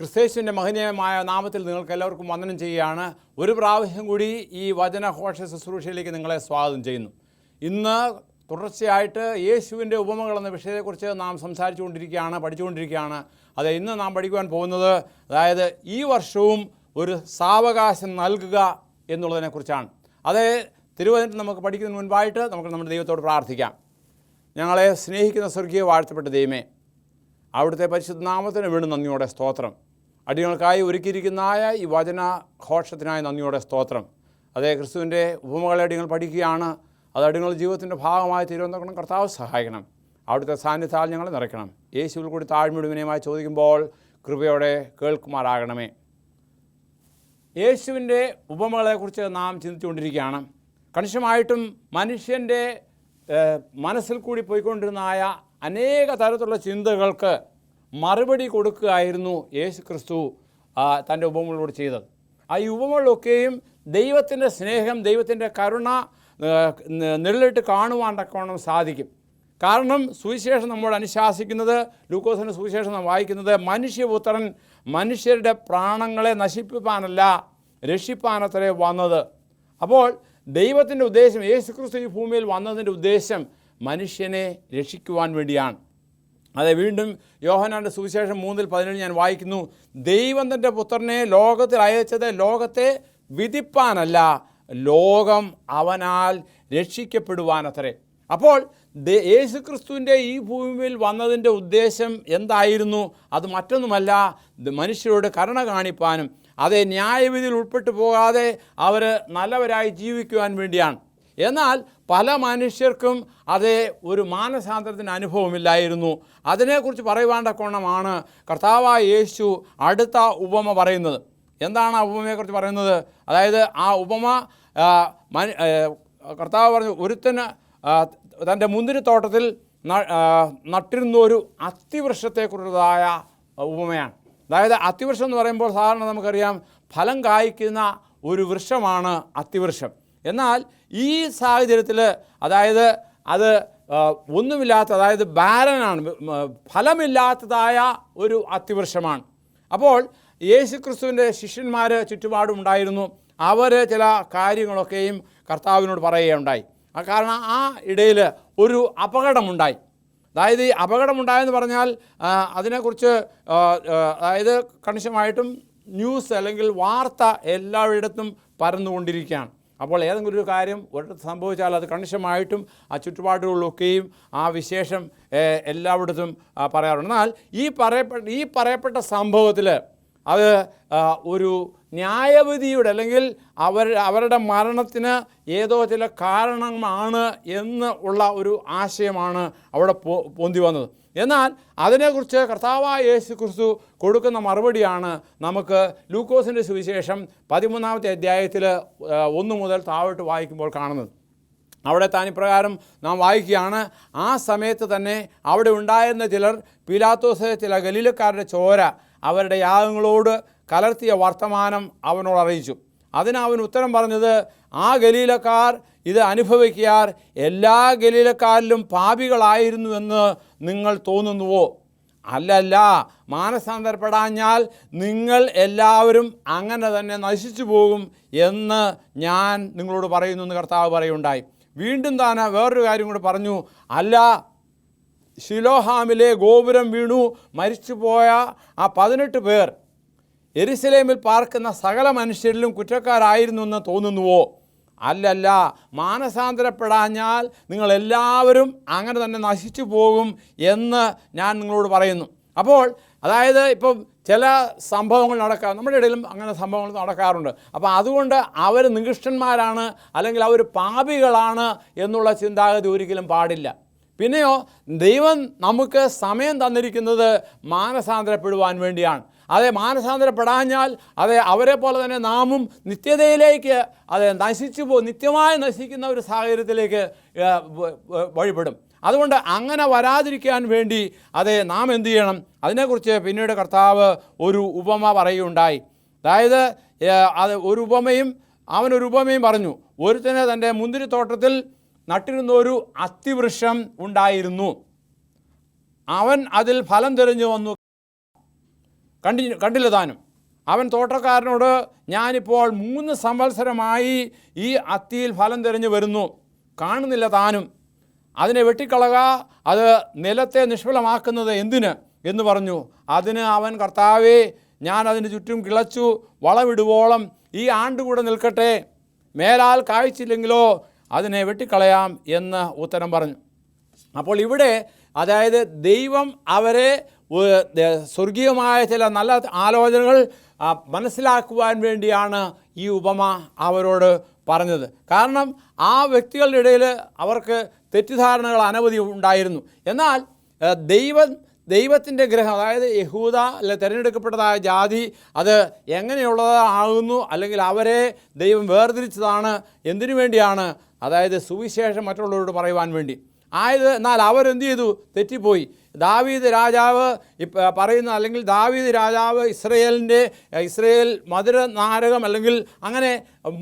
ക്രിസ്തേശുവിൻ്റെ മഹനീയമായ നാമത്തിൽ നിങ്ങൾക്ക് എല്ലാവർക്കും വന്ദനം ചെയ്യുകയാണ്. ഒരു പ്രാവശ്യം കൂടി ഈ വചനഘോഷ ശുശ്രൂഷയിലേക്ക് നിങ്ങളെ സ്വാഗതം ചെയ്യുന്നു. ഇന്ന് തുടർച്ചയായിട്ട് യേശുവിൻ്റെ ഉപമകൾ എന്ന വിഷയത്തെക്കുറിച്ച് നാം പഠിച്ചുകൊണ്ടിരിക്കുകയാണ്. ഇന്ന് നാം പഠിക്കുവാൻ പോകുന്നത് അതായത് ഈ വർഷവും ഒരു സാവകാശം നൽകുക എന്നുള്ളതിനെക്കുറിച്ചാണ്. തിരുവചനത്തിൽ നമുക്ക് പഠിക്കുന്നതിന് മുൻപായിട്ട് നമുക്ക് നമ്മുടെ ദൈവത്തോട് പ്രാർത്ഥിക്കാം. ഞങ്ങളെ സ്നേഹിക്കുന്ന സ്വർഗീയ വാഴ്ത്തപ്പെട്ട ദൈവമേ, അവിടുത്തെ പരിശുദ്ധ നാമത്തിന് വീണ്ടും നന്ദിയോടെ സ്തോത്രം. അടിയങ്ങൾക്കായി ഒരുക്കിയിരിക്കുന്ന ഈ വചനഘോഷത്തിനായി നന്ദിയോടെ സ്തോത്രം. ക്രിസ്തുവിൻ്റെ ഉപമകളെ അടിയങ്ങൾ പഠിക്കുകയാണ്. അടിയങ്ങളുടെ ജീവിതത്തിൻ്റെ ഭാഗമായി തീരുവന്നോക്കണം. കർത്താവ് സഹായിക്കണം. അവിടുത്തെ സാന്നിധ്യത്താൽ ഞങ്ങളെ നിറയ്ക്കണം. യേശുവിൽ കൂടി താഴ്മയുടെ വിനയമായി ചോദിക്കുമ്പോൾ കൃപയോടെ കേൾക്കുമാറാകണമേ. യേശുവിൻ്റെ ഉപമകളെക്കുറിച്ച് നാം ചിന്തിച്ചുകൊണ്ടിരിക്കുകയാണ്. കണിശമായിട്ടും മനുഷ്യൻ്റെ മനസ്സിൽ കൂടി പോയിക്കൊണ്ടിരുന്നായ അനേക തരത്തിലുള്ള ചിന്തകൾക്ക് മറുപടി കൊടുക്കുകയായിരുന്നു യേശു ക്രിസ്തു തൻ്റെ ഉപമകളോട് ചെയ്തത്. ഈ ഉപമകളൊക്കെയും ദൈവത്തിൻ്റെ സ്നേഹം, ദൈവത്തിൻ്റെ കരുണ നിഴലിട്ട് കാണുവാൻ തക്കവണ്ണം സാധിക്കും. കാരണം സുവിശേഷം നമ്മോട് അനുശാസിക്കുന്നത്, ലൂക്കോസിൻ്റെ സുവിശേഷം നാം വായിക്കുന്നത്, മനുഷ്യപുത്രൻ മനുഷ്യരുടെ പ്രാണങ്ങളെ നശിപ്പിപ്പാനല്ല രക്ഷിപ്പാനത്രേ വന്നത്. അപ്പോൾ ദൈവത്തിൻ്റെ ഉദ്ദേശം, യേശുക്രിസ്തു ഈ ഭൂമിയിൽ വന്നതിൻ്റെ ഉദ്ദേശം മനുഷ്യനെ രക്ഷിക്കുവാൻ വേണ്ടിയാണ്. വീണ്ടും യോഹന്നാൻ്റെ സുവിശേഷം 3:17 ഞാൻ വായിക്കുന്നു, ദൈവം തൻ്റെ പുത്രനെ ലോകത്തിൽ അയച്ചത് ലോകത്തെ വിധിപ്പാനല്ല, ലോകം അവനാൽ രക്ഷിക്കപ്പെടുവാനത്രേ. അപ്പോൾ യേശുക്രിസ്തുവിൻ്റെ ഈ ഭൂമിയിൽ വന്നതിൻ്റെ ഉദ്ദേശം എന്തായിരുന്നു? അത് മറ്റൊന്നുമല്ല, മനുഷ്യരോട് കരുണ കാണിപ്പാനും ന്യായവിധിയിൽ ഉൾപ്പെട്ടു പോകാതെ അവർ നല്ലവരായി ജീവിക്കുവാൻ വേണ്ടിയാണ്. എന്നാൽ പല മനുഷ്യർക്കും ഒരു മാനസാന്തരത്തിൻ്റെ അനുഭവമില്ലായിരുന്നു. അതിനെക്കുറിച്ച് പറയുവാൻ തക്കവണ്ണമാണ് കർത്താവായ യേശു അടുത്ത ഉപമ പറയുന്നത്. എന്താണ് ആ ഉപമയെക്കുറിച്ച് പറയുന്നത്? ആ ഉപമ കർത്താവ് പറഞ്ഞു, ഒരുത്തന് തൻ്റെ മുന്തിരിത്തോട്ടത്തിൽ നട്ടിരുന്ന ഒരു അത്തിവൃക്ഷത്തെക്കുറിച്ചതായ ഉപമയാണ്. അത്തിവൃക്ഷം എന്ന് പറയുമ്പോൾ സാധാരണ നമുക്കറിയാം ഫലം കായ്ക്കുന്ന ഒരു വൃക്ഷമാണ് അത്തിവൃക്ഷം. എന്നാൽ ഈ സാഹചര്യത്തിൽ അത് ഒന്നുമില്ലാത്ത, ബാരനാണ്, ഫലമില്ലാത്തതായ ഒരു അത്തിവൃക്ഷമാണ്. അപ്പോൾ യേശുക്രിസ്തുവിൻ്റെ ശിഷ്യന്മാർ ചുറ്റുപാടുമുണ്ടായിരുന്നു. അവർ ചില കാര്യങ്ങളൊക്കെയും കർത്താവിനോട് പറയുകയുണ്ടായി. കാരണം ആ ഇടയിൽ ഒരു അപകടമുണ്ടായി. ഈ അപകടമുണ്ടായെന്ന് പറഞ്ഞാൽ അതിനെക്കുറിച്ച് കണിശമായിട്ടും ന്യൂസ് അല്ലെങ്കിൽ വാർത്ത എല്ലായിടത്തും പരന്നുകൊണ്ടിരിക്കുകയാണ്. അപ്പോൾ ഏതെങ്കിലും ഒരു കാര്യം ഒരിടത്ത് സംഭവിച്ചാൽ അത് കണിശമായിട്ടും ആ ചുറ്റുപാടുകളിലൊക്കെയും ആ വിശേഷം എല്ലായിടത്തും പറയാറുണ്ട്. എന്നാൽ ഈ പറയപ്പെട്ട സംഭവത്തിൽ അത് ഒരു ന്യായവിധിയുടെ അല്ലെങ്കിൽ അവരുടെ മരണത്തിന് ഏതോ ചില കാരണമാണ് എന്ന് ഉള്ള ഒരു ആശയമാണ് അവിടെ പൊന്തി വന്നത്. എന്നാൽ അതിനെക്കുറിച്ച് കർത്താവായ യേശു ക്രിസ്തു കൊടുക്കുന്ന മറുപടിയാണ് നമുക്ക് ലൂക്കോസിൻ്റെ സുവിശേഷം 13-ാമത്തെ അധ്യായത്തിൽ 1 മുതൽ താഴോട്ട് വായിക്കുമ്പോൾ കാണുന്നത്. അവിടെ താനിപ്രകാരം നാം വായിക്കുകയാണ്, ആ സമയത്ത് തന്നെ അവിടെ ഉണ്ടായിരുന്ന ചിലർ പീലാത്തോസ് ചില ഗലീലക്കാരുടെ ചോര അവരുടെ യാഗങ്ങളോട് കലർത്തിയ വർത്തമാനം അവനോട് അറിയിച്ചു. അവൻ ഉത്തരം പറഞ്ഞത്, ആ ഗലീലക്കാർ ഇത് അനുഭവിക്കാർ എല്ലാ ഗലീലക്കാരിലും പാപികളായിരുന്നുവെന്ന് നിങ്ങൾ തോന്നുന്നുവോ? അല്ലല്ല, മാനസാന്തരപ്പെടാഞ്ഞാൽ നിങ്ങൾ എല്ലാവരും അങ്ങനെ തന്നെ നശിച്ചു പോകും എന്ന് ഞാൻ നിങ്ങളോട് പറയുന്നു എന്ന് കർത്താവ് പറയുണ്ടായി. വീണ്ടും വേറൊരു കാര്യം കൂടി പറഞ്ഞു, അല്ല, ശിലോഹാമിലെ ഗോപുരം വീണു മരിച്ചുപോയ ആ 18 പേർ യെരുശലേമിൽ പാർക്കുന്ന സകല മനുഷ്യരിലും കുറ്റക്കാരായിരുന്നു എന്ന് തോന്നുന്നുവോ? അല്ലല്ല, മാനസാന്തരപ്പെടാഞ്ഞാൽ നിങ്ങളെല്ലാവരും അങ്ങനെ തന്നെ നശിച്ചു പോകും എന്ന് ഞാൻ നിങ്ങളോട് പറയുന്നു. അപ്പോൾ ഇപ്പം ചില സംഭവങ്ങൾ നടക്കാം, നമ്മുടെ ഇടയിലും അങ്ങനെ സംഭവങ്ങൾ നടക്കാറുണ്ട്. അപ്പോൾ അതുകൊണ്ട് അവർ നികൃഷ്ടന്മാരാണ് അല്ലെങ്കിൽ അവർ പാപികളാണ് എന്നുള്ള ചിന്താഗതി ഒരിക്കലും പാടില്ല. പിന്നെയോ, ദൈവം നമുക്ക് സമയം തന്നിരിക്കുന്നത് മാനസാന്തരപ്പെടുവാൻ വേണ്ടിയാണ്. മാനസാന്തരപ്പെടാഞ്ഞാൽ അവരെ പോലെ തന്നെ നാമും നിത്യതയിലേക്ക് നിത്യമായി നശിക്കുന്ന ഒരു സാഹചര്യത്തിലേക്ക് വഴിപ്പെടും. അതുകൊണ്ട് അങ്ങനെ വരാതിരിക്കാൻ വേണ്ടി നാം എന്തു ചെയ്യണം? അതിനെക്കുറിച്ച് പിന്നീട് കർത്താവ് ഒരു ഉപമ പറയുകയുണ്ടായി. അവനൊരു ഉപമയും പറഞ്ഞു. ഒരുത്തന് തൻ്റെ മുന്തിരിത്തോട്ടത്തിൽ നട്ടിരുന്ന ഒരു അത്തിവൃക്ഷം ഉണ്ടായിരുന്നു. അവൻ അതിൽ ഫലം തിരഞ്ഞു വന്നു. കണ്ടില്ല താനും. അവൻ തോട്ടക്കാരനോട്, ഞാനിപ്പോൾ 3 സംവത്സരമായി ഈ അത്തിയിൽ ഫലം തിരഞ്ഞു വരുന്നു, കാണുന്നില്ല താനും. അതിനെ വെട്ടിക്കളക, അത് നിലത്തെ നിഷ്ഫലമാക്കുന്നത് എന്തിന് എന്ന് പറഞ്ഞു. അതിന് അവൻ, കർത്താവേ, ഞാൻ അതിന് ചുറ്റും കിളച്ചു, വളമിടുവോളം ഈ ആണ്ടുകൂടെ നിൽക്കട്ടെ, മേലാൽ കായ്ച്ചില്ലെങ്കിലോ അതിനെ വെട്ടിക്കളയാം എന്ന് ഉത്തരം പറഞ്ഞു. അപ്പോൾ ഇവിടെ അതായത് ദൈവം അവരെ സ്വർഗീയമായ ചില നല്ല ആലോചനകൾ മനസ്സിലാക്കുവാൻ വേണ്ടിയാണ് ഈ ഉപമ അവരോട് പറഞ്ഞത്. കാരണം ആ വ്യക്തികളുടെ ഇടയിൽ അവർക്ക് തെറ്റിദ്ധാരണകൾ അനവധി ഉണ്ടായിരുന്നു. എന്നാൽ ദൈവത്തിൻ്റെ ഗ്രഹം, അതായത് യഹൂദ അല്ലെ തിരഞ്ഞെടുക്കപ്പെട്ടതായ ജാതി, അത് എങ്ങനെയുള്ളതാകുന്നു, അല്ലെങ്കിൽ അവരെ ദൈവം വേർതിരിച്ചതാണ് എന്തിനു വേണ്ടിയാണ്? അതായത് സുവിശേഷം മറ്റുള്ളവരോട് പറയുവാൻ വേണ്ടി ആയത്. എന്നാൽ അവരെന്ത് ചെയ്തു? തെറ്റിപ്പോയി. ദാവീദ് രാജാവ് പറയുന്ന, അല്ലെങ്കിൽ ദാവീദ് രാജാവ് ഇസ്രയേൽ മധുര നാരകം, അല്ലെങ്കിൽ അങ്ങനെ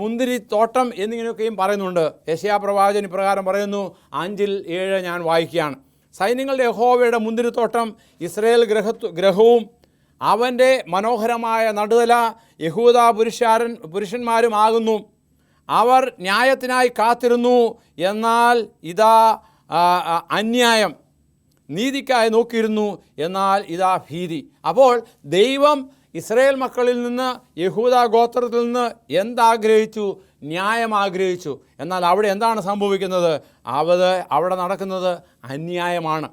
മുന്തിരി തോട്ടം എന്നിങ്ങനെയൊക്കെയും പറയുന്നുണ്ട്. യെശയ്യാ പ്രവാചകൻ ഇപ്രകാരം പറയുന്നു, 5:7 ഞാൻ വായിക്കുകയാണ്. സൈന്യങ്ങളുടെ യഹോവയുടെ മുന്തിരിത്തോട്ടം ഇസ്രയേൽ ഗ്രഹവും അവൻ്റെ മനോഹരമായ നടുതല യഹൂദ പുരുഷന്മാരുമാകുന്നു. അവർ ന്യായത്തിനായി കാത്തിരുന്നു, എന്നാൽ ഇതാ അന്യായം, നീതിക്കായി നോക്കിയിരുന്നു, എന്നാൽ ഇതാ ഭീതി. അപ്പോൾ ദൈവം ഇസ്രയേൽ മക്കളിൽ നിന്ന്, യഹൂദ ഗോത്രത്തിൽ നിന്ന് എന്താഗ്രഹിച്ചു? ന്യായം ആഗ്രഹിച്ചു. എന്നാൽ അവിടെ എന്താണ് സംഭവിക്കുന്നത്? അവിടെ നടക്കുന്നത് അന്യായമാണ്.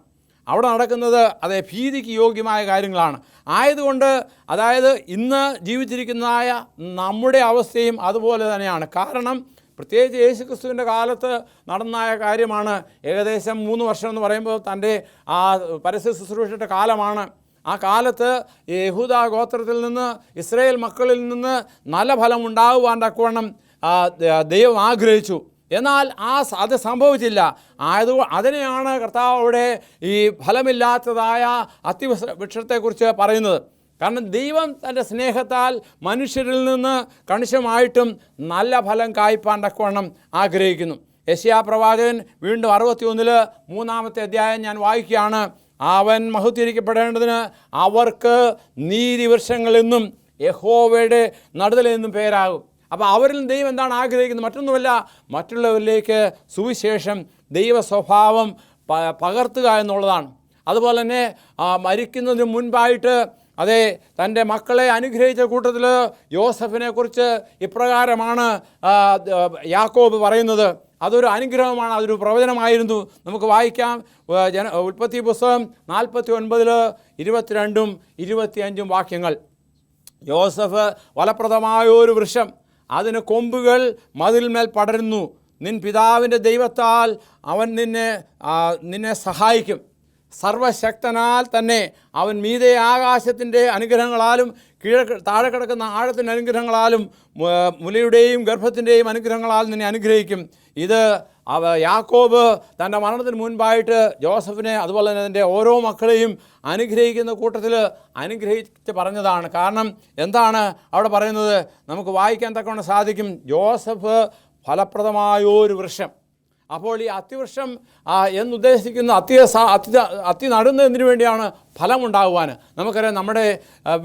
അവിടെ നടക്കുന്നത് അതേ ഭീതിക്ക് യോഗ്യമായ കാര്യങ്ങളാണ്. ആയതുകൊണ്ട് അതായത് ഇന്ന് ജീവിച്ചിരിക്കുന്നതായ നമ്മുടെ അവസ്ഥയും അതുപോലെ തന്നെയാണ്. കാരണം പ്രത്യേകിച്ച് യേശുക്രിസ്തുവിൻ്റെ കാലത്ത് നടന്നായ കാര്യമാണ്. ഏകദേശം 3 വർഷം എന്ന് പറയുമ്പോൾ തൻ്റെ ആ പരസ്യ ശുശ്രൂഷയുടെ കാലമാണ്. ആ കാലത്ത് യഹൂദ ഗോത്രത്തിൽ നിന്ന്, ഇസ്രായേൽ മക്കളിൽ നിന്ന് നല്ല ഫലം ഉണ്ടാകുവാൻ തക്കവണ്ണം ദൈവം ആഗ്രഹിച്ചു. എന്നാൽ അത് സംഭവിച്ചില്ല. അതിനെയാണ് കർത്താവ് അവിടെ ഈ ഫലമില്ലാത്തതായ അത്തിവൃക്ഷത്തെക്കുറിച്ച് പറയുന്നത്. കാരണം ദൈവം തൻ്റെ സ്നേഹത്താൽ മനുഷ്യരിൽ നിന്ന് കണിശമായിട്ടും നല്ല ഫലം കായ്പാൻ തക്കവണ്ണം ആഗ്രഹിക്കുന്നു. യെശയ്യാ പ്രവാചകൻ വീണ്ടും 61 3-ാമത്തെ അധ്യായം ഞാൻ വായിക്കുകയാണ്. അവൻ മഹത്വീകരിക്കപ്പെടേണ്ടതിന് അവർക്ക് നീതിവൃക്ഷങ്ങളെന്നും യഹോവയുടെ നടുതലെന്നും പേരാകും. അപ്പോൾ അവരിൽ ദൈവം എന്താണ് ആഗ്രഹിക്കുന്നത്? മറ്റൊന്നുമല്ല, മറ്റുള്ളവരിലേക്ക് സുവിശേഷം ദൈവ സ്വഭാവം പകർത്തുക എന്നുള്ളതാണ്. അതുപോലെ തന്നെ മരിക്കുന്നതിന് മുൻപായിട്ട് അതെ തൻ്റെ മക്കളെ അനുഗ്രഹിച്ച കൂട്ടത്തിൽ യോസഫിനെ കുറിച്ച് ഇപ്രകാരമാണ് യാക്കോബ് പറയുന്നത്. അതൊരു അനുഗ്രഹമാണ്, അതൊരു പ്രവചനമായിരുന്നു. നമുക്ക് വായിക്കാം. ഉൽപ്പത്തി പുസ്തകം 49 22 25 വാക്യങ്ങൾ. യോസഫ് ഫലപ്രദമായൊരു വൃക്ഷം, അതിന് കൊമ്പുകൾ മതിൽമേൽ പടരുന്നു. നിൻ പിതാവിൻ്റെ ദൈവത്താൽ അവൻ നിന്നെ സഹായിക്കും. സർവശക്തനാൽ തന്നെ അവൻ മീതെ ആകാശത്തിൻ്റെ അനുഗ്രഹങ്ങളാലും താഴെ കിടക്കുന്ന ആഴത്തിൻ്റെ അനുഗ്രഹങ്ങളാലും മുലയുടെയും ഗർഭത്തിൻ്റെയും അനുഗ്രഹങ്ങളാൽ നിന്നെ അനുഗ്രഹിക്കും. ഇത് യാക്കോബ് തൻ്റെ മരണത്തിന് മുൻപായിട്ട് ജോസഫിനെ അതുപോലെ തന്നെ അതിൻ്റെ ഓരോ മക്കളെയും അനുഗ്രഹിക്കുന്ന കൂട്ടത്തിൽ അനുഗ്രഹിച്ച് പറഞ്ഞതാണ്. കാരണം എന്താണ് അവിടെ പറയുന്നത്? നമുക്ക് വായിക്കാൻ തക്കവണ്ണം സാധിക്കും. ജോസഫ് ഫലപ്രദമായൊരു വൃക്ഷം. അപ്പോൾ ഈ അത്തിവൃക്ഷം എന്നുദ്ദേശിക്കുന്ന അത്തി നടുന്നതിന് വേണ്ടിയാണ് ഫലമുണ്ടാകുവാൻ. നമുക്കറിയാം, നമ്മുടെ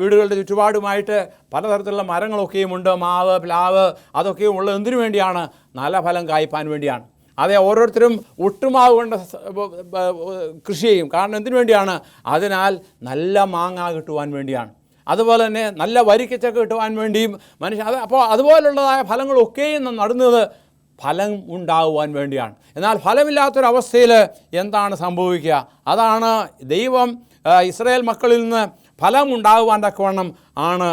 വീടുകളുടെ ചുറ്റുപാടുമായിട്ട് പലതരത്തിലുള്ള മരങ്ങളൊക്കെയും ഉണ്ട്. മാവ്, പ്ലാവ്, അതൊക്കെയും ഉള്ളത് എന്തിനു വേണ്ടിയാണ്? നല്ല ഫലം കായ്പാൻ വേണ്ടിയാണ്. അതെ, ഓരോരുത്തരും ഒട്ടുമാവ് കൊണ്ട് കൃഷി ചെയ്യും. കാരണം എന്തിനു വേണ്ടിയാണ്? അതിനാൽ നല്ല മാങ്ങ കിട്ടുവാൻ വേണ്ടിയാണ്. അതുപോലെ തന്നെ നല്ല വരിക്കച്ചക്ക കിട്ടുവാൻ വേണ്ടിയും അപ്പോൾ അതുപോലുള്ളതായ ഫലങ്ങളൊക്കെയും നടുന്നത് ഫലം ഉണ്ടാകുവാൻ വേണ്ടിയാണ്. എന്നാൽ ഫലമില്ലാത്തൊരവസ്ഥയിൽ എന്താണ് സംഭവിക്കുക? അതാണ് ദൈവം ഇസ്രായേൽ മക്കളിൽ നിന്ന് ഫലം ഉണ്ടാകുവാൻ തക്കവണ്ണം ആണ്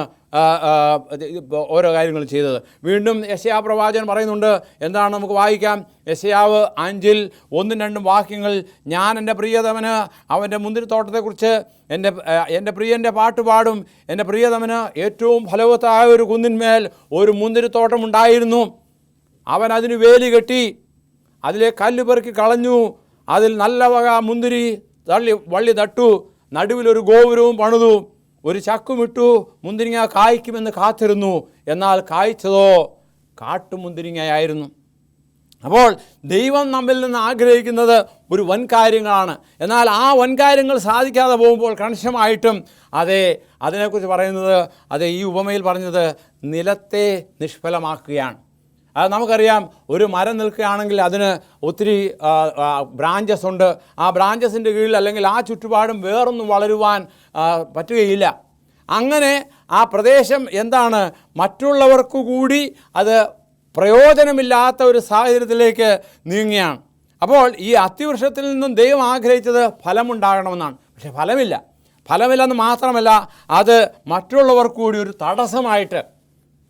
ഓരോ കാര്യങ്ങൾ ചെയ്തത്. വീണ്ടും യെശയ്യാ പ്രവാചകൻ പറയുന്നുണ്ട്. എന്താണ്? നമുക്ക് വായിക്കാം. യെശയ്യാവ് 5:1-2 വാക്യങ്ങൾ. ഞാൻ എൻ്റെ പ്രിയതമന് അവൻ്റെ മുന്തിരിത്തോട്ടത്തെക്കുറിച്ച് എൻ്റെ പ്രിയൻ്റെ പാട്ടുപാടും. എൻ്റെ പ്രിയതമന് ഏറ്റവും ഫലവത്തായ ഒരു കുന്നിന്മേൽ ഒരു മുന്തിരിത്തോട്ടമുണ്ടായിരുന്നു. അവൻ അതിന് വേലി കെട്ടി, അതിലെ കല്ല് പെറുക്കി കളഞ്ഞു, അതിൽ നല്ല വക മുന്തിരി വള്ളി നട്ടു, നടുവിലൊരു ഗോപുരവും പണിതു, ഒരു ചക്കുമിട്ടു, മുന്തിരിങ്ങ കായ്ക്കുമെന്ന് കാത്തിരുന്നു. എന്നാൽ കായ്ച്ചതോ കാട്ടുമുന്തിരിങ്ങയായിരുന്നു. അപ്പോൾ ദൈവം നമ്മിൽ നിന്ന് ആഗ്രഹിക്കുന്നത് ഒരു വൻ കാര്യങ്ങളാണ്. എന്നാൽ ആ വൻ കാര്യങ്ങൾ സാധിക്കാതെ പോകുമ്പോൾ കണിശമായിട്ടും അതിനെക്കുറിച്ച് പറയുന്നത് ഈ ഉപമയിൽ പറഞ്ഞത് നിലത്തെ നിഷ്ഫലമാക്കുകയാണ്. അത് നമുക്കറിയാം, ഒരു മരം നിൽക്കുകയാണെങ്കിൽ അതിന് ഒത്തിരി ബ്രാഞ്ചസ് ഉണ്ട്. ആ ബ്രാഞ്ചസിൻ്റെ കീഴിൽ അല്ലെങ്കിൽ ആ ചുറ്റുപാടും വേറൊന്നും വളരുവാൻ പറ്റുകയില്ല. അങ്ങനെ ആ പ്രദേശം എന്താണ്, മറ്റുള്ളവർക്ക് കൂടി അത് പ്രയോജനമില്ലാത്ത ഒരു സാഹചര്യത്തിലേക്ക് നീങ്ങുകയാണ്. അപ്പോൾ ഈ അത്തിവൃക്ഷത്തിൽ നിന്നും ദൈവം ആഗ്രഹിച്ചത് ഫലമുണ്ടാകണമെന്നാണ്. പക്ഷേ ഫലമില്ലെന്ന് മാത്രമല്ല, അത് മറ്റുള്ളവർക്ക് കൂടി ഒരു തടസ്സമായിട്ട്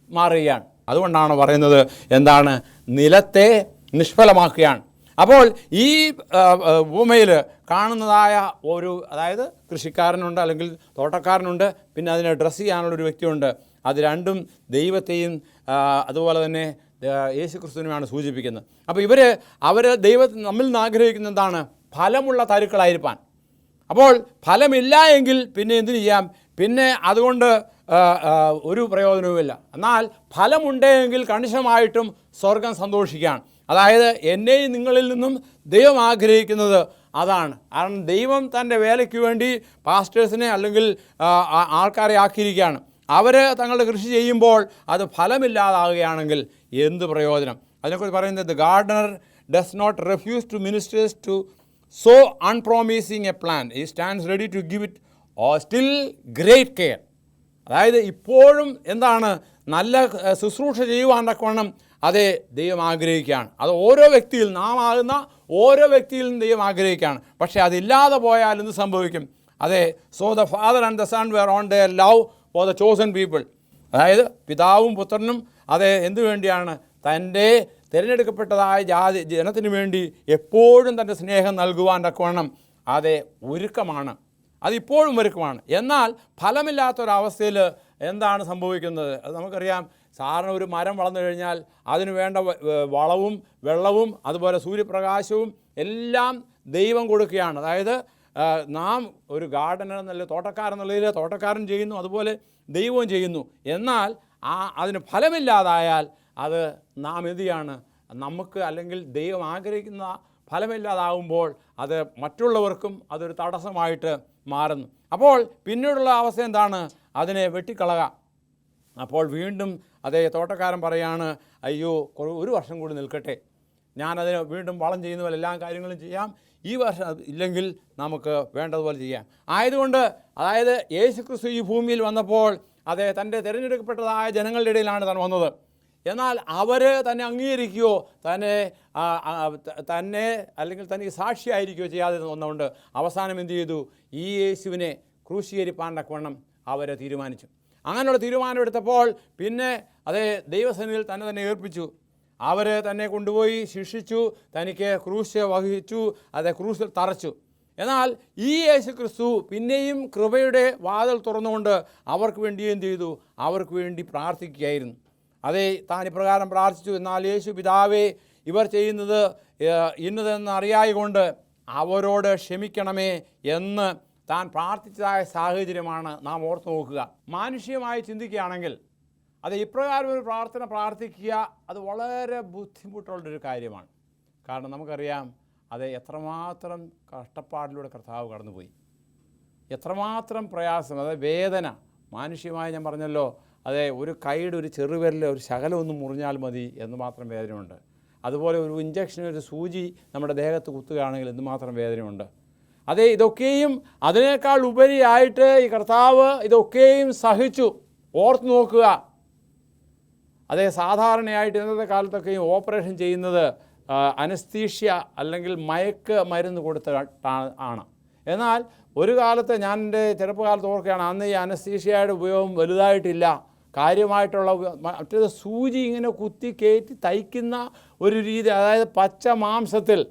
മാറുകയാണ്. അതുകൊണ്ടാണ് പറയുന്നത് എന്താണ്, നിലത്തെ നിഷ്ഫലമാക്കുകയാണ്. അപ്പോൾ ഈ ഭൂമിയിൽ കാണുന്നതായ അതായത് കൃഷിക്കാരനുണ്ട്, അല്ലെങ്കിൽ തോട്ടക്കാരനുണ്ട്, പിന്നെ അതിനെ ഡ്രസ്സ് ചെയ്യാനുള്ളൊരു വ്യക്തിയുണ്ട്. അത് രണ്ടും ദൈവത്തെയും അതുപോലെ തന്നെ യേശുക്രിസ്തുവിനെയാണ് സൂചിപ്പിക്കുന്നത്. അപ്പോൾ അവർ ദൈവം നമ്മിൽ നിന്ന് ആഗ്രഹിക്കുന്ന എന്താണ്, ഫലമുള്ള തരുക്കളായിരിക്കാൻ. അപ്പോൾ ഫലമില്ല എങ്കിൽ പിന്നെ എന്തിനു ചെയ്യാം, പിന്നെ അതുകൊണ്ട് ഒരു പ്രയോജനവുമില്ല. എന്നാൽ ഫലമുണ്ടെങ്കിൽ കണിശമായിട്ടും സ്വർഗം സന്തോഷിക്കുകയാണ്. അതായത് എന്നെയും നിങ്ങളിൽ നിന്നും ദൈവം ആഗ്രഹിക്കുന്നത് അതാണ്. കാരണം ദൈവം തൻ്റെ വേലയ്ക്ക് വേണ്ടി പാസ്റ്റേഴ്സിനെ അല്ലെങ്കിൽ ആൾക്കാരെ ആക്കിയിരിക്കുകയാണ്. അവർ തങ്ങളുടെ കൃഷി ചെയ്യുമ്പോൾ അത് ഫലമില്ലാതാകുകയാണെങ്കിൽ എന്ത് പ്രയോജനം? അതിനെക്കുറിച്ച് പറയുന്നത്, the gardener does not refuse to ministers to so unpromising a plan, he stands ready to give it still great care. അതായത് ഇപ്പോഴും എന്താണ്, നല്ല ശുശ്രൂഷ ചെയ്യുവാൻ തക്കവണ്ണം ദൈവം ആഗ്രഹിക്കുകയാണ്. അത് ഓരോ വ്യക്തിയിൽ, നാം ആകുന്ന ഓരോ വ്യക്തിയിലും ദൈവം ആഗ്രഹിക്കുകയാണ്. പക്ഷേ അതില്ലാതെ പോയാൽ എന്ത് സംഭവിക്കും? So the father and the son were on their love for the chosen people. അതായത് പിതാവും പുത്രനും എന്തു വേണ്ടിയാണ്? തൻ്റെ തിരഞ്ഞെടുക്കപ്പെട്ടതായ ജനത്തിന് വേണ്ടി എപ്പോഴും തൻ്റെ സ്നേഹം നൽകുവാൻ തക്കവണ്ണം ഒരുക്കമാണ്. അതിപ്പോഴും ഒരുക്കമാണ്. എന്നാൽ ഫലമില്ലാത്തൊരവസ്ഥയിൽ എന്താണ് സംഭവിക്കുന്നത്? അത് നമുക്കറിയാം. സാധാരണ ഒരു മരം വളർന്നു കഴിഞ്ഞാൽ അതിന് വേണ്ട വളവും വെള്ളവും അതുപോലെ സൂര്യപ്രകാശവും എല്ലാം ദൈവം കൊടുക്കുകയാണ്. അതായത് നാം ഒരു ഗാർഡനർ എന്നുള്ള തോട്ടക്കാരെന്നുള്ളതിൽ തോട്ടക്കാരൻ ചെയ്യുന്നു, അതുപോലെ ദൈവവും ചെയ്യുന്നു. എന്നാൽ അതിന് ഫലമില്ലാതായാൽ അത് നാം എന്തിയാണ്, നമുക്ക് അല്ലെങ്കിൽ ദൈവം ആഗ്രഹിക്കുന്ന ഫലമില്ലാതാവുമ്പോൾ അത് മറ്റുള്ളവർക്കും അതൊരു തടസ്സമായിട്ട് മാറുന്നു. അപ്പോൾ പിന്നീടുള്ള അവസ്ഥ എന്താണ്? അതിനെ വെട്ടിക്കളക. അപ്പോൾ വീണ്ടും തോട്ടക്കാരൻ പറയാണ്, അയ്യോ ഒരു വർഷം കൂടി നിൽക്കട്ടെ, ഞാനതിന് വീണ്ടും വളം ചെയ്യുന്ന പോലെ എല്ലാ കാര്യങ്ങളും ചെയ്യാം, ഈ വർഷം ഇല്ലെങ്കിൽ നമുക്ക് വേണ്ടതുപോലെ ചെയ്യാം. ആയതുകൊണ്ട് അതായത് യേശുക്രിസ്തു ഈ ഭൂമിയിൽ വന്നപ്പോൾ തൻ്റെ തിരഞ്ഞെടുക്കപ്പെട്ടതായ ജനങ്ങളുടെ ഇടയിലാണ് താൻ വന്നത്. എന്നാൽ അവർ തന്നെ അംഗീകരിക്കുകയോ തന്നെ അല്ലെങ്കിൽ തനിക്ക് സാക്ഷിയായിരിക്കുകയോ ചെയ്യാതെ വന്നുകൊണ്ട് അവസാനം എന്ത് ചെയ്തു? ഈ യേശുവിനെ ക്രൂശീകരിപ്പാൻ തക്കവണ്ണം അവരെ തീരുമാനിച്ചു. അങ്ങനെയുള്ള തീരുമാനമെടുത്തപ്പോൾ പിന്നെ ദൈവസന്നിധിയിൽ തന്നെ ഏൽപ്പിച്ചു. അവർ തന്നെ കൊണ്ടുപോയി ശിക്ഷിച്ചു, തനിക്ക് ക്രൂശ് വഹിച്ചു, ക്രൂശിൽ തറച്ചു. എന്നാൽ ഈ യേശുക്രിസ്തു പിന്നെയും കൃപയുടെ വാതിൽ തുറന്നുകൊണ്ട് അവർക്ക് വേണ്ടി എന്ത് ചെയ്തു? അവർക്ക് വേണ്ടി പ്രാർത്ഥിക്കുകയായിരുന്നു. താൻ ഇപ്രകാരം പ്രാർത്ഥിച്ചു, എന്നാൽ യേശു പിതാവേ, ഇവർ ചെയ്യുന്നത് ഇന്നതെന്ന് അറിയായതുകൊണ്ട് അവരോട് ക്ഷമിക്കണമേ എന്ന് താൻ പ്രാർത്ഥിച്ചതായ സാഹചര്യമാണ് നാം ഓർത്തു നോക്കുക. മാനുഷികമായി ചിന്തിക്കുകയാണെങ്കിൽ ഇപ്രകാരം ഒരു പ്രാർത്ഥിക്കുക അത് വളരെ ബുദ്ധിമുട്ടുള്ളൊരു കാര്യമാണ്. കാരണം നമുക്കറിയാം എത്രമാത്രം കഷ്ടപ്പാടിലൂടെ കർത്താവ് കടന്നുപോയി, എത്രമാത്രം പ്രയാസം, വേദന. മാനുഷികമായി ഞാൻ പറഞ്ഞല്ലോ, ഒരു കൈയുടെ ഒരു ചെറുവിരൽ ഒരു ശകലമൊന്നും മുറിഞ്ഞാൽ മതി എന്ന് മാത്രം വേദനയുണ്ട്. അതുപോലെ ഒരു ഇഞ്ചക്ഷൻ, ഒരു സൂചി നമ്മുടെ ദേഹത്ത് കുത്തുകയാണെങ്കിൽ എന്തുമാത്രം വേദനയുണ്ട്. ഇതൊക്കെയും അതിനേക്കാൾ ഉപരിയായിട്ട് ഈ കർത്താവ് ഇതൊക്കെയും സഹിച്ചു. ഓർത്ത് നോക്കുക, സാധാരണയായിട്ട് ഇന്നത്തെ കാലത്തൊക്കെയും ഓപ്പറേഷൻ ചെയ്യുന്നത് അനസ്തീഷ്യ അല്ലെങ്കിൽ മയക്ക് മരുന്ന് കൊടുത്തിട്ടാണ്. എന്നാൽ ഒരു കാലത്ത്, ഞാൻ എൻ്റെ ചെറുപ്പകാലത്ത് ഓർക്കുകയാണ്, അന്ന് ഈ അനസ്തീഷ്യയുടെ ഉപയോഗം വലുതായിട്ടില്ല. കാര്യമായിട്ടുള്ള മറ്റേത് സൂചി ഇങ്ങനെ കുത്തി കയറ്റി തയ്ക്കുന്ന ഒരു രീതി, പച്ച മാംസത്തിൽ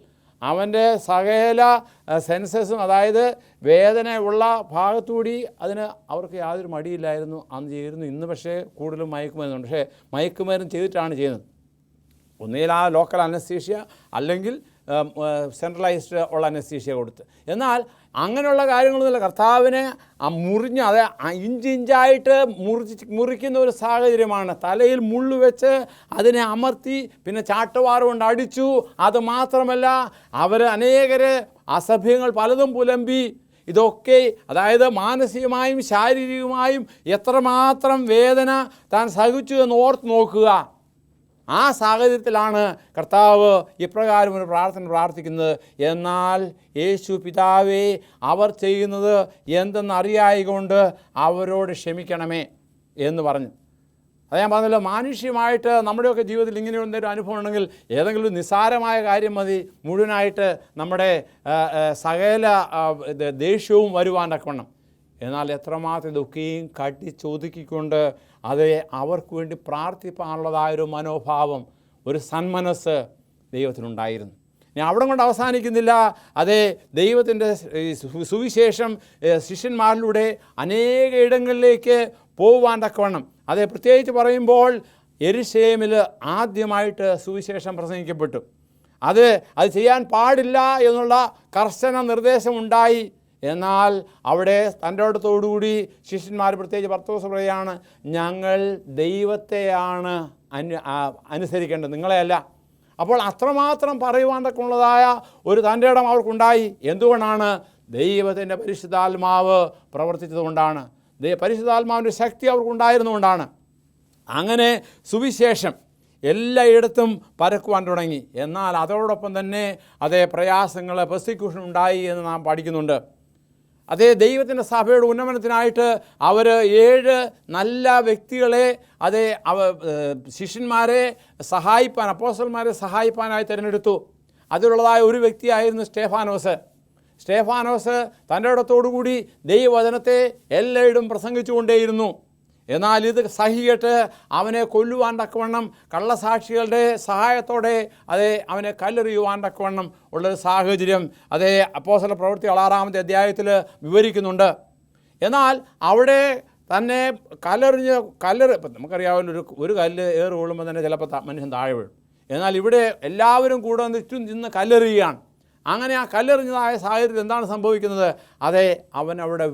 അവൻ്റെ സകല സെൻസസും വേദന ഉള്ള ഭാഗത്തുകൂടി അതിന് അവർക്ക് യാതൊരു മടിയില്ലായിരുന്നു, അന്ന് ചെയ്യുന്നു. ഇന്ന് പക്ഷേ കൂടുതലും മയക്കുമരുന്നുണ്ട്. പക്ഷേ മയക്കുമരുന്ന് ചെയ്തിട്ടാണ് ചെയ്യുന്നത്. ഒന്നുകിൽ ആ ലോക്കൽ അനസ്തീഷ്യ അല്ലെങ്കിൽ സെൻട്രലൈസ്ഡ് ഉള്ള അനസ്തീഷ്യ കൊടുത്ത്. എന്നാൽ അങ്ങനെയുള്ള കാര്യങ്ങളൊന്നുമില്ല. കർത്താവിനെ മുറിഞ്ഞ് അത് ഇഞ്ചിഞ്ചായിട്ട് മുറിക്കുന്ന ഒരു സാഹചര്യമാണ്. തലയിൽ മുള്ളു വെച്ച് അതിനെ അമർത്തി പിന്നെ ചാട്ടുവാറ് കൊണ്ട് അടിച്ചു. അത് മാത്രമല്ല, അവർ അനേകരെ അസഭ്യങ്ങൾ പലതും പുലമ്പി. ഇതൊക്കെ അതായത് മാനസികമായും ശാരീരികമായും എത്രമാത്രം വേദന താൻ സഹിച്ചു എന്ന് ഓർത്ത് നോക്കുക. ആ സാഹചര്യത്തിലാണ് കർത്താവ് ഇപ്രകാരം ഒരു പ്രാർത്ഥന പ്രാർത്ഥിക്കുന്നത്. എന്നാൽ യേശു പിതാവേ, അവർ ചെയ്യുന്നത് എന്തെന്നറിയായികൊണ്ട് അവരോട് ക്ഷമിക്കണമേ എന്ന് പറഞ്ഞു. അത് ഞാൻ പറഞ്ഞല്ലോ, മാനുഷ്യമായിട്ട് നമ്മുടെയൊക്കെ ജീവിതത്തിൽ ഇങ്ങനെ എന്തെങ്കിലും അനുഭവം ഉണ്ടെങ്കിൽ ഏതെങ്കിലും നിസ്സാരമായ കാര്യം മതി മുഴുവനായിട്ട് നമ്മുടെ സകല ദേഷ്യവും വരുവാൻ തക്കവണ്ണം. എന്നാൽ എത്രമാത്രം ഇതൊക്കെയും കട്ടിച്ചൊതുക്കിക്കൊണ്ട് അതേ അവർക്ക് വേണ്ടി പ്രാർത്ഥിപ്പാനുള്ളതായൊരു മനോഭാവം, ഒരു സന്മനസ് ദൈവത്തിനുണ്ടായിരുന്നു. ഞാൻ അവിടെ കൊണ്ട് അവസാനിക്കുന്നില്ല. അതേ ദൈവത്തിൻ്റെ സുവിശേഷം ശിഷ്യന്മാരിലൂടെ അനേക ഇടങ്ങളിലേക്ക് പോകുവാൻ തക്കവണ്ണം, അതേ പ്രത്യേകിച്ച് പറയുമ്പോൾ യെരുശലേമിൽ ആദ്യമായിട്ട് സുവിശേഷം പ്രസംഗിക്കപ്പെട്ടു. അത് ചെയ്യാൻ പാടില്ല എന്നുള്ള കർശന നിർദ്ദേശമുണ്ടായി. എന്നാൽ അവിടെ തൻ്റെ അടുത്തോടുകൂടി ശിഷ്യന്മാർ പ്രത്യേകിച്ച് പത്രോസ് പറയുകയാണ്, ഞങ്ങൾ ദൈവത്തെയാണ് അനുസരിക്കേണ്ടത്, നിങ്ങളെയല്ല. അപ്പോൾ അത്രമാത്രം പറയുവാൻ തക്കുള്ളതായ ഒരു തൻ്റെ ഇടം അവർക്കുണ്ടായി. എന്തുകൊണ്ടാണ്? ദൈവത്തിൻ്റെ പരിശുദ്ധാത്മാവ് പ്രവർത്തിച്ചതുകൊണ്ടാണ്, പരിശുദ്ധാത്മാവിൻ്റെ ശക്തി അവർക്കുണ്ടായിരുന്നുകൊണ്ടാണ്. അങ്ങനെ സുവിശേഷം എല്ലായിടത്തും പരക്കുവാൻ തുടങ്ങി. എന്നാൽ അതോടൊപ്പം തന്നെ അതേ പ്രയാസങ്ങൾ, പെർസിക്യൂഷൻ ഉണ്ടായി എന്ന് നാം പഠിക്കുന്നുണ്ട്. അതേ ദൈവത്തിൻ്റെ സഭയുടെ ഉന്നമനത്തിനായിട്ട് അവർ 7 നല്ല വ്യക്തികളെ ശിഷ്യന്മാരെ സഹായിപ്പാൻ, അപ്പോസ്തലന്മാരെ സഹായിപ്പാനായി തിരഞ്ഞെടുത്തു. അതിലുള്ളതായ ഒരു വ്യക്തിയായിരുന്നു സ്റ്റേഫാനോസ് തൻ്റെ ഇടത്തോടുകൂടി ദൈവവചനത്തെ എല്ലായിടും പ്രസംഗിച്ചുകൊണ്ടേയിരുന്നു. എന്നാൽ ഇത് സഹികെട്ട് അവനെ കൊല്ലുവാൻ തക്കവണ്ണം കള്ളസാക്ഷികളുടെ സഹായത്തോടെ അവനെ കല്ലെറിയുവാൻ തക്കവണ്ണം ഉള്ളൊരു സാഹചര്യം അപ്പോസ്തല പ്രവൃത്തികൾ 6-ാമത്തെ അധ്യായത്തിൽ വിവരിക്കുന്നുണ്ട്. എന്നാൽ അവിടെ തന്നെ നമുക്കറിയാവുന്ന ഒരു കല്ല് ഏറ് കൊള്ളുമ്പോൾ തന്നെ ചിലപ്പോൾ മനുഷ്യൻ താഴെ വീഴും. എന്നാൽ ഇവിടെ എല്ലാവരും കൂടെ ചുറ്റും നിന്ന് കല്ലെറിയുകയാണ്. അങ്ങനെ ആ കല്ലെറിഞ്ഞതായ സാഹചര്യത്തിൽ എന്താണ് സംഭവിക്കുന്നത്? അവൻ അവിടെ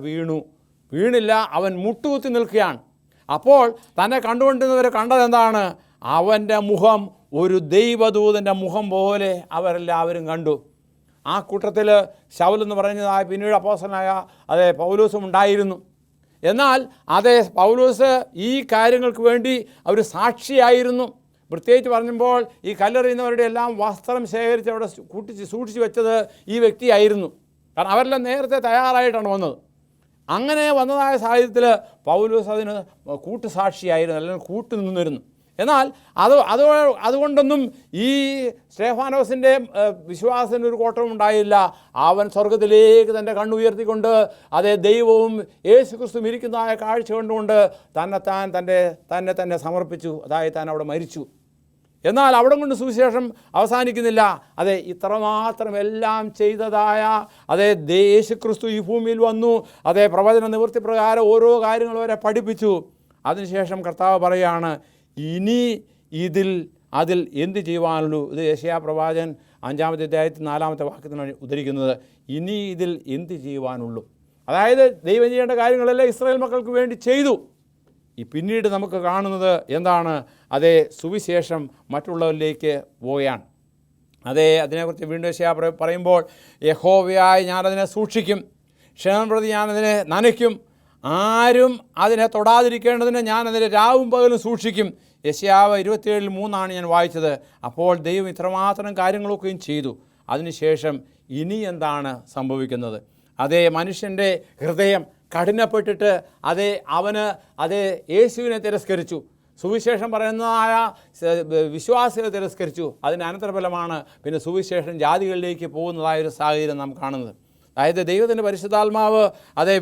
വീണില്ല, അവൻ മുട്ടുകുത്തി നിൽക്കുകയാണ്. അപ്പോൾ തന്നെ കണ്ടുകൊണ്ടിരുന്നവരെ കണ്ടതെന്താണ്? അവൻ്റെ മുഖം ഒരു ദൈവദൂതൻ്റെ മുഖം പോലെ അവരെല്ലാവരും കണ്ടു. ആ കൂട്ടത്തിൽ ശൗലെന്ന് പറയുന്നതായ പിന്നീട് അപ്പോസ്തലനായ പൗലോസും ഉണ്ടായിരുന്നു. എന്നാൽ പൗലോസ് ഈ കാര്യങ്ങൾക്ക് വേണ്ടി അവർ സാക്ഷിയായിരുന്നു. പ്രത്യേകിച്ച് പറഞ്ഞപ്പോൾ ഈ കല്ലെറിയുന്നവരുടെ എല്ലാം വസ്ത്രം ശേഖരിച്ച് അവിടെ സൂക്ഷിച്ച് വെച്ചത് ഈ വ്യക്തിയായിരുന്നു. കാരണം അവരെല്ലാം നേരത്തെ തയ്യാറായിട്ടാണ് വന്നത്. അങ്ങനെ വന്നതായ സാഹചര്യത്തിൽ പൗലോസ് അതിന് കൂട്ടുസാക്ഷിയായിരുന്നു, അല്ലെങ്കിൽ കൂട്ടുനിന്നിരുന്നു. എന്നാൽ അതുകൊണ്ടൊന്നും ഈ സ്റ്റേഫാനോസിൻ്റെ വിശ്വാസത്തിന് ഒരു കോട്ടവും ഉണ്ടായില്ല. അവൻ സ്വർഗത്തിലേക്ക് തൻ്റെ കണ്ണുയർത്തിക്കൊണ്ട് ദൈവവും യേശുക്രിസ്തുവും ഇരിക്കുന്നതായ കാഴ്ച കണ്ടുകൊണ്ട് തന്നെ സമർപ്പിച്ചു. അതായത് താൻ അവിടെ മരിച്ചു. എന്നാൽ അവിടെ കൊണ്ട് സുവിശേഷം അവസാനിക്കുന്നില്ല. ഇത്രമാത്രം എല്ലാം ചെയ്തതായ യേശുക്രിസ്തു ഈ ഭൂമിയിൽ വന്നു. പ്രവചന നിവൃത്തി പ്രകാരം ഓരോ കാര്യങ്ങൾ വരെ പഠിപ്പിച്ചു. അതിനുശേഷം കർത്താവ് പറയുകയാണ്, ഇനി അതിൽ എന്ത് ചെയ്യുവാനുള്ളൂ? ഇത് യെശയ്യാ പ്രവാചകൻ 5-ാമത്തെ അധ്യായത്തിൽ 4-ാമത്തെ വാക്യത്തിനാണ് ഉദ്ധരിക്കുന്നത്. ഇനി ഇതിൽ എന്ത് ചെയ്യുവാനുള്ളൂ? അതായത് ദൈവം ചെയ്യേണ്ട കാര്യങ്ങളെല്ലാം ഇസ്രായേൽ മക്കൾക്ക് വേണ്ടി ചെയ്തു. പിന്നീട് നമുക്ക് കാണുന്നത് എന്താണ്? സുവിശേഷം മറ്റുള്ളവരിലേക്ക് പോവുകയാണ്. അതിനെക്കുറിച്ച് വീണ്ടും യെശയ്യാ പറയുമ്പോൾ, യഹോവയായി ഞാനതിനെ സൂക്ഷിക്കും, ക്ഷണം പ്രതി ഞാനതിനെ നനയ്ക്കും, ആരും അതിനെ തൊടാതിരിക്കേണ്ടതിന് ഞാനതിനെ രാവും പകലും സൂക്ഷിക്കും. യെശയ്യാവ് 27:3 ഞാൻ വായിച്ചത്. അപ്പോൾ ദൈവം ഇത്രമാത്രം കാര്യങ്ങളൊക്കെയും ചെയ്തു. അതിനുശേഷം ഇനി എന്താണ് സംഭവിക്കുന്നത്? മനുഷ്യൻ്റെ ഹൃദയം കഠിനപ്പെട്ടിട്ട് അവന് യേശുവിനെ തിരസ്കരിച്ചു, സുവിശേഷം പറയുന്നതായ വിശ്വാസികളെ തിരസ്കരിച്ചു. അതിൻ്റെ അനന്തരഫലമാണ് പിന്നെ സുവിശേഷം ജാതികളിലേക്ക് പോകുന്നതായൊരു സാഹചര്യം നാം കാണുന്നത്. ദൈവത്തിൻ്റെ പരിശുദ്ധാത്മാവ്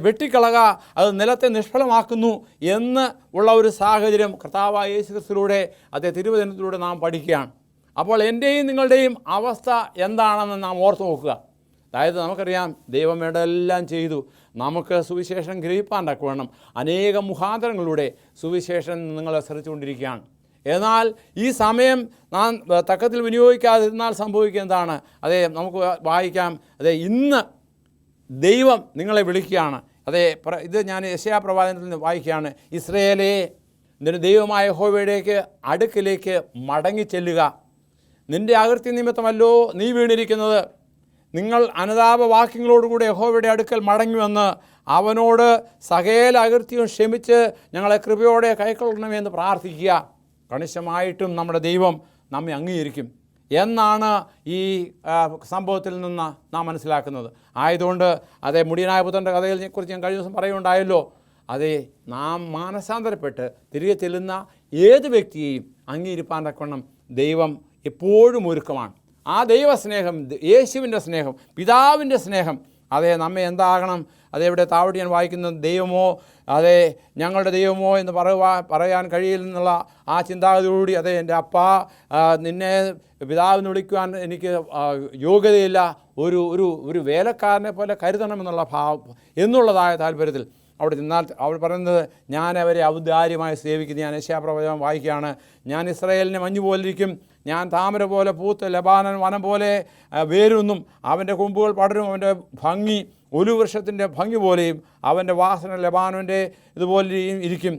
വെട്ടിക്കളക, അത് നിലത്തെ നിഷ്ഫലമാക്കുന്നു എന്ന് ഉള്ള ഒരു സാഹചര്യം കർത്താവായ യേശുക്രിസ്തുവിലൂടെ തിരുവചനത്തിലൂടെ നാം പഠിക്കുകയാണ്. അപ്പോൾ എൻ്റെയും നിങ്ങളുടെയും അവസ്ഥ എന്താണെന്ന് നാം ഓർത്ത് നോക്കുക. നമുക്കറിയാം ദൈവം വേണ്ടതെല്ലാം ചെയ്തു. നമുക്ക് സുവിശേഷം ഗ്രഹിപ്പാൻ തക്കവണ്ണം അനേകം മുഖാന്തരങ്ങളിലൂടെ സുവിശേഷം നിങ്ങൾ ശ്രദ്ധിച്ചുകൊണ്ടിരിക്കുകയാണ്. എന്നാൽ ഈ സമയം നാം തക്കത്തിൽ വിനിയോഗിക്കാതിരുന്നാൽ സംഭവിക്കുക എന്താണ്? അതേ, നമുക്ക് വായിക്കാം. അതെ, ഇന്ന് ദൈവം നിങ്ങളെ വിളിക്കുകയാണ്. അതെ, ഇത് ഞാൻ യെശയ്യാ പ്രവാചകനിൽ നിന്ന് വായിക്കുകയാണ്. ഇസ്രായേലേ, നിന്റെ ദൈവമായ യഹോവയുടെ അടുക്കിലേക്ക് മടങ്ങിച്ചെല്ലുക. നിന്റെ അകൃത്യ നിമിത്തമല്ലോ നീ വീണിരിക്കുന്നത്. നിങ്ങൾ അനുതാപവാക്യങ്ങളോടുകൂടി യഹോവയുടെ അടുക്കൽ മടങ്ങി വന്ന് അവനോട് സകല അകൃത്യവും ക്ഷമിച്ച് ഞങ്ങളെ കൃപയോടെ കൈക്കൊള്ളണമെന്ന് പ്രാർത്ഥിക്കുക. കണിശമായിട്ടും നമ്മുടെ ദൈവം നമ്മെ അംഗീകരിക്കും എന്നാണ് ഈ സംഭവത്തിൽ നിന്ന് നാം മനസ്സിലാക്കുന്നത്. ആയതുകൊണ്ട് അതേ, മുടിയനായ പുത്രൻ്റെ കഥയെ കുറിച്ച് ഞാൻ കഴിഞ്ഞ ദിവസം പറയുകയുണ്ടായല്ലോ. അതേ, നാം മാനസാന്തരപ്പെട്ട് തിരികെ ചെല്ലുന്ന ഏത് വ്യക്തിയെയും അംഗീകരിപ്പാൻ തക്കവണ്ണം ദൈവം എപ്പോഴും ഒരുക്കമാണ്. ആ ദൈവസ്നേഹം, യേശുവിൻ്റെ സ്നേഹം, പിതാവിൻ്റെ സ്നേഹം, അതേ, നമ്മെ എന്താകണം? അതേ, ഇവിടെ താവടി ഞാൻ വായിക്കുന്നത്, ദൈവമോ, അതേ, ഞങ്ങളുടെ ദൈവമോ എന്ന് പറയാൻ കഴിയില്ലെന്നുള്ള ആ ചിന്താഗതിയോടുകൂടി, അതേ, എൻ്റെ അപ്പാ, നിന്നെ പിതാവെന്ന് വിളിക്കുവാൻ എനിക്ക് യോഗ്യതയില്ല, ഒരു വേലക്കാരനെ പോലെ കരുതണമെന്നുള്ള എന്നുള്ളതായ താല്പര്യത്തിൽ അവിടെ നിന്നാൽ അവിടെ പറയുന്നത്, ഞാൻ അവരെ ഔദാര്യമായി സേവിക്കുന്നു. ഞാൻ യെശയ്യാ പ്രവചനം വായിക്കുകയാണ്. ഞാൻ ഇസ്രായേലിനെ മഞ്ഞ് പോലിരിക്കും, ഞാൻ താമര പോലെ പൂത്ത് ലെബാനൻ വനം പോലെ വേരൊന്നും, അവൻ്റെ കൊമ്പുകൾ പടരും, അവൻ്റെ ഭംഗി ഒലിവൃക്ഷത്തിൻ്റെ ഭംഗി പോലെയും, അവൻ്റെ വാസന ലെബാനോൻ്റെ ഇതുപോലെയും ഇരിക്കും.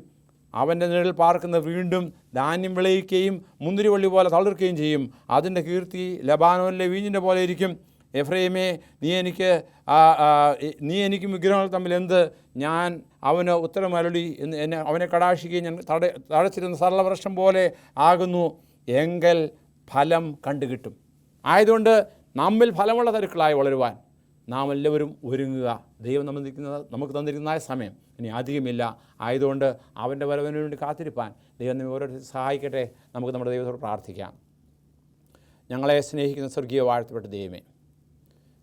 അവൻ്റെ നിഴൽ പാർക്കുന്ന വീണ്ടും ധാന്യം വിളയിക്കുകയും മുന്തിരിവള്ളി പോലെ തളിർക്കുകയും ചെയ്യും. അതിൻ്റെ കീർത്തി ലെബാനോനിലെ വീഞ്ഞിൻ്റെ പോലെ ഇരിക്കും. എഫ്രൈമേ, നീ എനിക്കും വിഗ്രഹങ്ങൾ തമ്മിൽ എന്ത്? ഞാൻ അവന് ഉത്തരം അരുളി എന്നെ അവനെ കടാക്ഷിക്കുകയും ഞാൻ തടച്ചിരുന്ന സരളവൃക്ഷം പോലെ ആകുന്നു. എങ്കിൽ ഫലം കണ്ടുകിട്ടും. ആയതുകൊണ്ട് നമ്മിൽ ഫലമുള്ള തരുക്കളായി വളരുവാൻ നാം എല്ലാവരും ഒരുങ്ങുക. ദൈവം നമുക്ക് തന്നിരിക്കുന്ന സമയം ഇനി അധികമില്ല. ആയതുകൊണ്ട് അവൻ്റെ വരവിന് വേണ്ടി കാത്തിരിപ്പാൻ ദൈവം നമ്മെ ഓരോരുത്തരും സഹായിക്കട്ടെ. നമുക്ക് നമ്മുടെ ദൈവത്തോട് പ്രാർത്ഥിക്കാം. ഞങ്ങളെ സ്നേഹിക്കുന്ന സ്വർഗീയ വാഴ്ത്തപ്പെട്ട ദൈവമേ,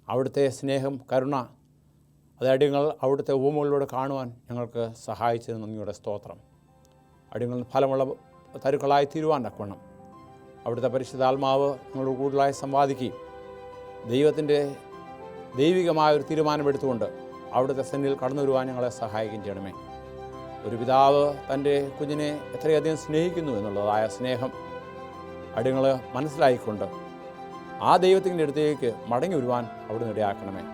അവിടുത്തെ സ്നേഹം, കരുണ, അത് അടിയങ്ങൾ അവിടുത്തെ ഉപമകളിലൂടെ കാണുവാൻ ഞങ്ങൾക്ക് സഹായിച്ചതിന് നന്ദിയുടെ സ്തോത്രം. അടിയങ്ങൾ ഫലമുള്ള തരുക്കളായി തീരുവാൻ തക്കവണ്ണം അവിടുത്തെ പരിശുദ്ധാത്മാവ് ഞങ്ങളോട് കൂടുതലായി സംവാദിക്കുകയും ദൈവത്തിൻ്റെ ദൈവികമായൊരു തീരുമാനമെടുത്തുകൊണ്ട് അവിടുത്തെ സന്നിധിയിൽ കടന്നു വരുവാൻ ഞങ്ങളെ സഹായിക്കുകയും ചെയ്യണമേ. ഒരു പിതാവ് തൻ്റെ കുഞ്ഞിനെ എത്രയധികം സ്നേഹിക്കുന്നു എന്നുള്ളതായ സ്നേഹം അടിയങ്ങൾ മനസ്സിലായിക്കൊണ്ട് ആ ദൈവത്തിൻ്റെ അടുത്തേക്ക് മടങ്ങി വരുവാൻ അവിടുന്ന് ഇടയാക്കണമേ.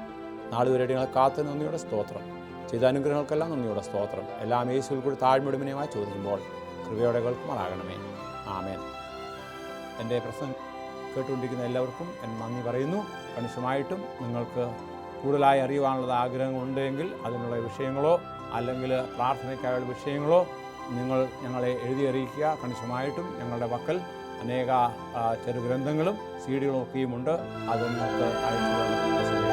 നാളുവരെ അടിയങ്ങളെ കാത്ത് നന്ദിയുടെ സ്തോത്രം. ചെയ്ത അനുഗ്രഹങ്ങൾക്കെല്ലാം നന്ദിയുടെ സ്തോത്രം. എല്ലാം യേശുവിൽ കൂടി താഴ്മയുടമനെയുമായി ചോദിക്കുമ്പോൾ കൃപയോടെ കേൾക്കുമാറാകണമേ. ആമേൻ. എൻ്റെ പ്രസംഗം കേട്ടുകൊണ്ടിരിക്കുന്ന എല്ലാവർക്കും ഞാൻ നന്ദി പറയുന്നു. കണിശമായിട്ടും നിങ്ങൾക്ക് കൂടുതലായി അറിയുവാനുള്ള ആഗ്രഹങ്ങളുണ്ടെങ്കിൽ അതിനുള്ള വിഷയങ്ങളോ അല്ലെങ്കിൽ പ്രാർത്ഥനയ്ക്കായുള്ള വിഷയങ്ങളോ നിങ്ങൾ ഞങ്ങളെ എഴുതി അറിയിക്കുക. കണിശമായിട്ടും ഞങ്ങളുടെ പക്കൽ അനേക ചെറുഗ്രന്ഥങ്ങളും CD കളും ഒക്കെയുമുണ്ട്. അത് നിങ്ങൾക്ക് അയച്ചു